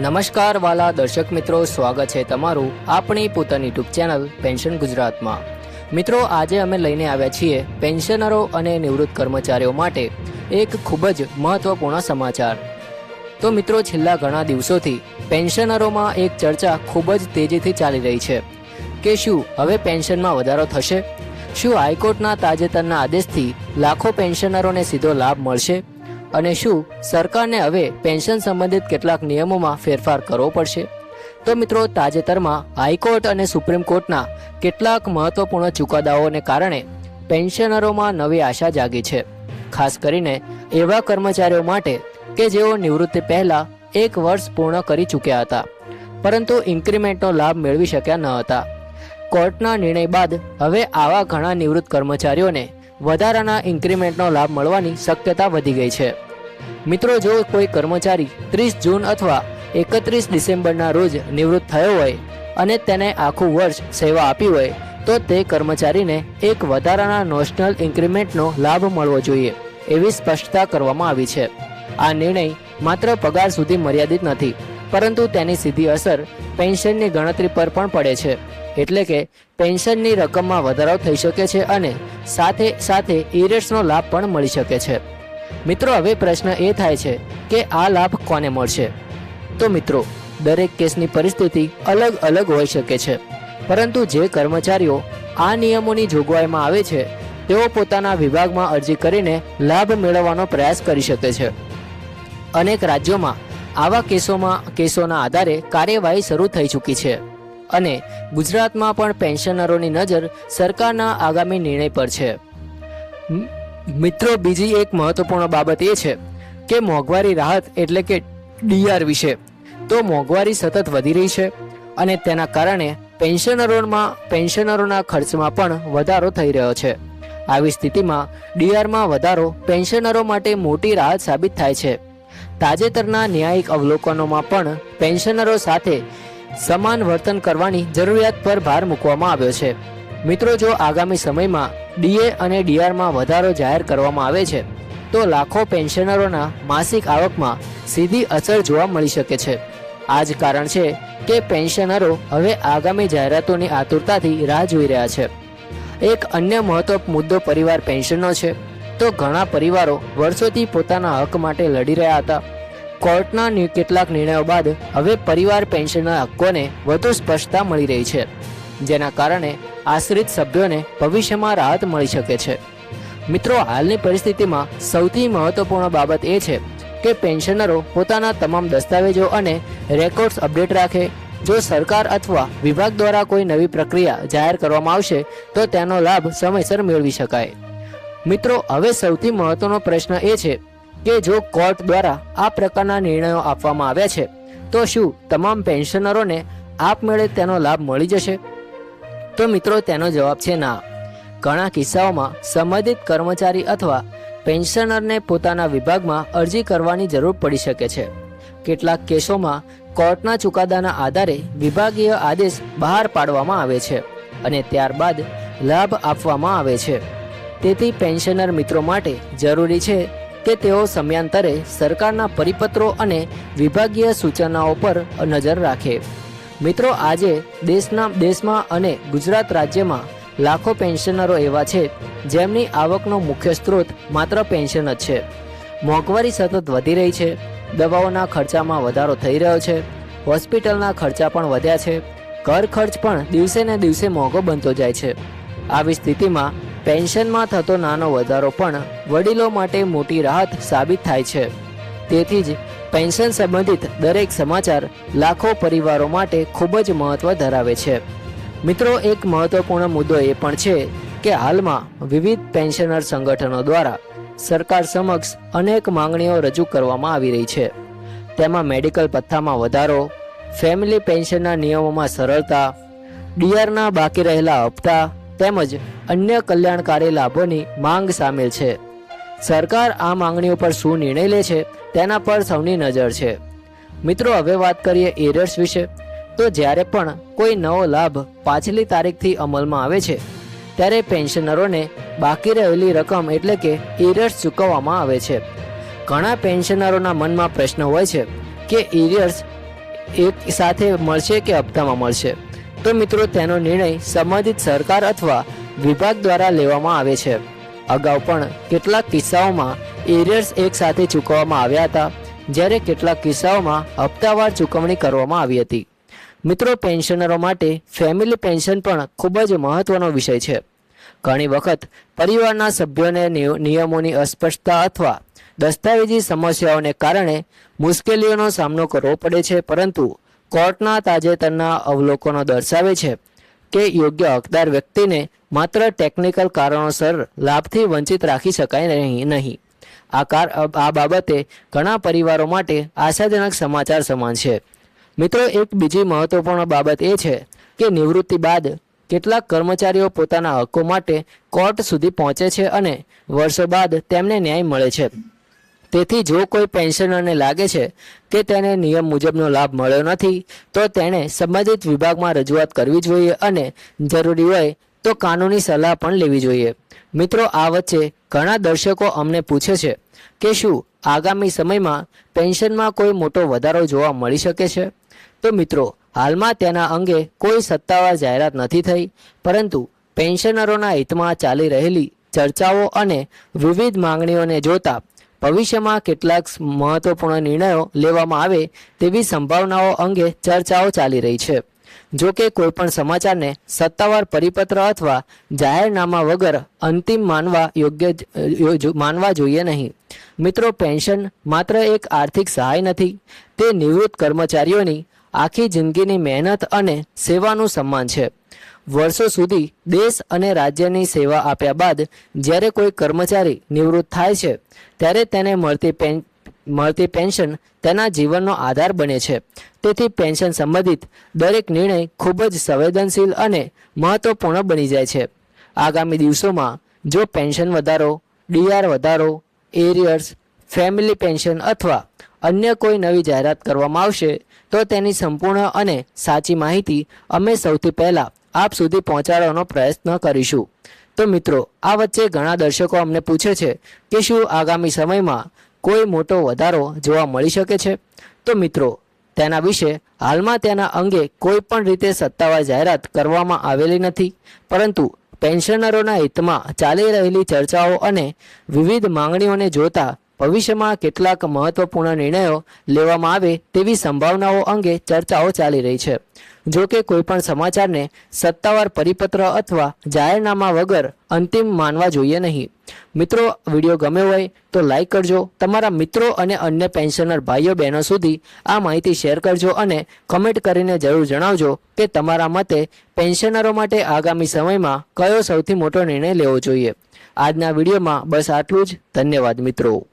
નમસ્કાર વાલા દર્શક મિત્રો, સ્વાગત છે તમારું આપણી પોતાની યુટ્યુબ ચેનલ પેન્શન ગુજરાતમાં। મિત્રો, આજે અમે લઈને આવ્યા છીએ પેન્શનરો અને નિવૃત્ત કર્મચારીઓ માટે એક ખૂબ જ મહત્વપૂર્ણ સમાચાર। તો મિત્રો, છેલ્લા ઘણા દિવસોથી પેન્શનરોમાં એક ચર્ચા ખૂબ જ તેજીથી ચાલી રહી છે કે શું હવે પેન્શનમાં વધારો થશે? શું હાઈકોર્ટના તાજેતરના આદેશથી લાખો પેન્શનરોને સીધો લાભ મળશે? અને શું સરકારને હવે પેન્શન સંબંધિત કેટલાક નિયમોમાં ફેરફાર કરવો પડશે? તો મિત્રો, તાજેતરમાં હાઈકોર્ટ અને સુપ્રીમ કોર્ટના કેટલાક મહત્વપૂર્ણ ચુકાદાઓને કારણે પેન્શનરોમાં નવી આશા જાગી છે, ખાસ કરીને એવા કર્મચારીઓ માટે કે જેઓ નિવૃત્તિ પહેલા 1 વર્ષ પૂર્ણ કરી ચૂક્યા હતા પરંતુ ઇન્ક્રીમેન્ટનો લાભ મેળવી શક્યા ન હતા। કોર્ટના નિર્ણય બાદ હવે આવા ઘણા નિવૃત્ત કર્મચારીઓને વધારાના ઇન્ક્રીમેન્ટનો લાભ મળવાની શક્યતા વધી ગઈ છે। મિત્રો, જો કોઈ કર્મચારી 30 જૂન અથવા 31 ડિસેમ્બરના રોજ નિવૃત્ત થયો હોય અને તેને આખું વર્ષ સેવા આપી હોય તો તે કર્મચારીને એક વધારાના નોશનલ ઇન્ક્રીમેન્ટનો લાભ મળવો જોઈએ એવી સ્પષ્ટતા કરવામાં આવી છે। આ નિર્ણય માત્ર પગાર સુધી મર્યાદિત નથી, પરંતુ તેની સીધી અસર પેન્શનની ગણતરી પર પણ પડે છે, એટલે કે પેન્શનની રકમમાં વધારો થઈ શકે છે અને સાથે સાથે ઇરેટ્સનો લાભ પણ મળી શકે છે। મિત્રો, હવે પ્રશ્ન એ થાય છે કે આ લાભ કોને મળશે? તો મિત્રો, દરેક કેસની પરિસ્થિતિ અલગ અલગ હોઈ શકે છે, પરંતુ જે કર્મચારીઓ આ નિયમોની જોગવાઈમાં આવે છે તેઓ પોતાના વિભાગમાં અરજી કરીને લાભ મેળવવાનો પ્રયાસ કરી શકે છે। અનેક રાજ્યોમાં આવા કેસોના આધારે કાર્યવાહી શરૂ થઈ ચૂકી છે અને ગુજરાતમાં પણ પેન્શનરોની નજર સરકારના આગામી નિર્ણય પર છે। મિત્રો, બીજી એક મહત્વપૂર્ણ બાબત એ છે કે મોંઘવારી રાહત એટલે કે ડીઆર વિશે। તો મોંઘવારી સતત વધી રહી છે અને તેના કારણે પેન્શનરોના ખર્ચમાં પણ વધારો થઈ રહ્યો છે। આવી સ્થિતિમાં ડીઆરમાં વધારો પેન્શનરો માટે મોટી રાહત સાબિત થાય છે। તાજેતરના ન્યાયિક અવલોકનોમાં પણ પેન્શનરો સાથે સમાન વર્તન કરવાની જરૂરિયાત પર ભાર મૂકવામાં આવ્યો છે। મિત્રો, જો આગામી સમયમાં ડીએ અને ડીઆરમાં વધારો જાહેર કરવામાં આવે છે તો લાખો પેન્શનરોના માસિક આવકમાં સીધી અસર જોવા મળી શકે છે। આ જ કારણ છે કે પેન્શનરો હવે આગામી જાહેરાતોની આતુરતાથી રાહ જોઈ રહ્યા છે। એક અન્ય મહત્વનો મુદ્દો પરિવાર પેન્શનનો છે। તો ઘણા પરિવારો વર્ષોથી પોતાના હક માટે લડી રહ્યા હતા। કોર્ટના કેટલાક નિર્ણયો બાદ હવે પરિવાર પેન્શનના હક્કોને વધુ સ્પષ્ટતા મળી રહી છે, જેના કારણે આશ્રિત સભ્યોને ભવિષ્યમાં રાહત મળી શકે છે। મિત્રો, હાલની પરિસ્થિતિમાં સૌથી મહત્વપૂર્ણ બાબત એ છે કે પેન્શનરો પોતાના તમામ દસ્તાવેજો અને રેકોર્ડ્સ અપડેટ રાખે। જો સરકાર અથવા વિભાગ દ્વારા કોઈ નવી પ્રક્રિયા જાહેર કરવામાં આવશે તો તેનો લાભ સમયસર મેળવી શકાય। મિત્રો, હવે સૌથી મહત્વનો પ્રશ્ન એ છે કે જો કોર્ટ દ્વારા આ પ્રકારના નિર્ણયો આપવામાં આવ્યા છે તો શું તમામ પેન્શનરોને આપમેળે તેનો લાભ મળી જશે? તો મિત્રો, તેનો જવાબ છે ના। ઘણા કિસ્સાઓમાં સંબંધિત કર્મચારી અથવા પેન્શનરને પોતાના વિભાગમાં અરજી કરવાની જરૂર પડી શકે છે। કેટલાક કેસોમાં કોર્ટના ચુકાદાના આધારે વિભાગીય આદેશ બહાર પાડવામાં આવે છે અને ત્યારબાદ લાભ આપવામાં આવે છે। તેથી પેન્શનર મિત્રો માટે જરૂરી છે કે તેઓ સમયાંતરે સરકારના પરિપત્રો અને વિભાગીય સૂચનાઓ પર નજર રાખે। મિત્રો, આજે દેશમાં અને ગુજરાત રાજ્યમાં લાખો પેન્શનરો એવા છે જેમની આવકનો મુખ્ય સ્ત્રોત માત્ર પેન્શન જ છે। મોંઘવારી સતત વધી રહી છે, દવાઓના ખર્ચામાં વધારો થઈ રહ્યો છે, હોસ્પિટલના ખર્ચા પણ વધ્યા છે, ઘર ખર્ચ પણ દિવસે ને દિવસે મોંઘો બનતો જાય છે। આવી સ્થિતિમાં પેન્શનમાં થતો નાનો વધારો પણ વડીલો માટે મોટી રાહત સાબિત થાય છે। તેથી જ પેન્શન સંબંધિત દરેક સમાચાર લાખો પરિવારો માટે ખૂબ જ મહત્વ ધરાવે છે। મિત્રો, એક મહત્વપૂર્ણ મુદ્દો એ પણ છે કે હાલમાં વિવિધ પેન્શનર સંગઠનો દ્વારા સરકાર સમક્ષ અનેક માંગણીઓ રજૂ કરવામાં આવી રહી છે। તેમાં મેડિકલ ભથ્થામાં વધારો, ફેમિલી પેન્શનના નિયમોમાં સરળતા, ડીઆરના બાકી રહેલા હપ્તા તેમજ અન્ય કલ્યાણકારી લાભોની માંગ સામેલ છે। સરકાર આ માંગણીઓ પર શું નિર્ણય લે છે તેના પર સૌની નજર છે। મિત્રો, હવે વાત કરીએ ઇરેટ્સ વિશે। તો જ્યારે પણ કોઈ નવો લાભ પાછલી તારીખથી અમલમાં આવે છે ત્યારે પેન્શનરોને બાકી રહેલી રકમ એટલે કે ઇરેટ્સ ચૂકવવામાં આવે છે। ઘણા પેન્શનરોના મનમાં પ્રશ્ન હોય છે કે ઇરેટ્સ એક સાથે મળશે કે હપ્તામાં મળશે? તો મિત્રો તેનો નિર્ણય સંબંધિત સરકાર અથવા વિભાગ દ્વારા લેવામાં આવે છે. અગાઉ પણ કેટલાક કિસ્સાઓમાં એરિયર્સ એક સાથે ચૂકવવામાં આવ્યા હતા, જ્યારે કેટલાક કિસ્સાઓમાં હપ્તાવાર ચૂકવણી કરવામાં આવી હતી. મિત્રો, પેન્શનરો માટે ફેમિલી પેન્શન પણ ખૂબ જ મહત્વનો વિષય છે. ઘણી વખત પરિવારના સભ્યોને નિયમોની અસ્પષ્ટતા અથવા દસ્તાવેજી સમસ્યાઓને કારણે મુશ્કેલીઓનો સામનો કરવો પડે છે, પરંતુ કોર્ટના તાજેતરના અવલોકનો દર્શાવે છે કે યોગ્ય હકદાર વ્યક્તિને માત્ર ટેકનિકલ કારણોસર લાભથી વંચિત રાખી શકાય નહીં. આ બાબતે ઘણા પરિવારો માટે આશાજનક સમાચાર સમાન છે. મિત્રો, એક બીજી મહત્વપૂર્ણ બાબત એ છે કે નિવૃત્તિ બાદ કેટલાક કર્મચારીઓ પોતાના હક્કો માટે કોર્ટ સુધી પહોંચે છે અને વર્ષો બાદ તેમને ન્યાય મળે છે. તેથી જો કોઈ પેન્શનરને લાગે છે કે તેને નિયમ મુજબનો લાભ મળ્યો નથી, તો તેણે સંબંધિત વિભાગમાં રજૂઆત કરવી જોઈએ અને જરૂરી હોય તો કાનૂની સલાહ પણ લેવી જોઈએ. મિત્રો, આ વચ્ચે ઘણા દર્શકો અમને પૂછે છે કે શું આગામી સમયમાં પેન્શનમાં કોઈ મોટો વધારો જોવા મળી શકે છે? તો મિત્રો, હાલમાં તેના અંગે કોઈ સત્તાવાર જાહેરાત નથી થઈ, પરંતુ પેન્શનરોના હિતમાં ચાલી રહેલી ચર્ચાઓ અને વિવિધ માંગણીઓને જોતા ભવિષ્યમાં કેટલાક મહત્વપૂર્ણ નિર્ણયો લેવામાં આવે તેવી સંભાવનાઓ અંગે ચર્ચાઓ ચાલી રહી છે. જો કે કોઈપણ સમાચારને સત્તાવાર પરિપત્ર અથવા જાહેરનામા વગર અંતિમ માનવા જોઈએ નહીં. મિત્રો, પેન્શન માત્ર એક આર્થિક સહાય નથી, તે નિવૃત્ત કર્મચારીઓની આખી જિંદગીની મહેનત અને સેવાનું સન્માન છે. વર્ષો સુધી દેશ અને રાજ્યની સેવા આપ્યા બાદ જ્યારે કોઈ કર્મચારી નિવૃત્ત થાય છે, ત્યારે તેને મળતી પેન્શન તેના જીવનનો આધાર બને છે. તેથી પેન્શન સંબંધિત દરેક નિર્ણય ખૂબ જ સંવેદનશીલ અને મહત્વપૂર્ણ બની જાય છે. આગામી દિવસોમાં જો પેન્શન વધારો, ડીઆર વધારો, એરિયર્સ, ફેમિલી પેન્શન અથવા અન્ય કોઈ નવી જાહેરાત કરવામાં આવશે, તો તેની સંપૂર્ણ અને સાચી માહિતી અમે સૌથી પહેલાં આપ સુધી પહોંચાડવાનો પ્રયત્ન કરીશું. તો મિત્રો, આ વચ્ચે ઘણા દર્શકો અમને પૂછે છે કે શું આગામી સમયમાં કોઈ મોટો વધારો જોવા મળી શકે છે? તો મિત્રો, તેના વિશે હાલમાં તેના અંગે કોઈ પણ રીતે સત્તાવાર જાહેરાત કરવામાં આવેલી નથી, પરંતુ પેન્શનરોના હિતમાં ચાલી રહેલી ચર્ચાઓ અને વિવિધ માંગણીઓને જોતા ભવિષ્યમાં કેટલાક મહત્વપૂર્ણ નિર્ણયો લેવામાં આવે તેવી સંભાવનાઓ અંગે ચર્ચાઓ ચાલી રહી છે. જો કે કોઈપણ સમાચારને સત્તાવાર પરિપત્ર અથવા જાહેરનામા વગર અંતિમ માનવા જોઈએ નહીં. મિત્રો, વિડીયો ગમ્યો હોય તો લાઈક કરજો, તમારા મિત્રો અને અન્ય પેન્શનર ભાઈઓ બહેનો સુધી આ માહિતી શેર કરજો અને કમેન્ટ કરીને જરૂર જણાવજો કે તમારા મતે પેન્શનરો માટે આગામી સમયમાં કયો સૌથી મોટો નિર્ણય લેવો જોઈએ. આજના વિડીયોમાં બસ આટલું જ. ધન્યવાદ મિત્રો.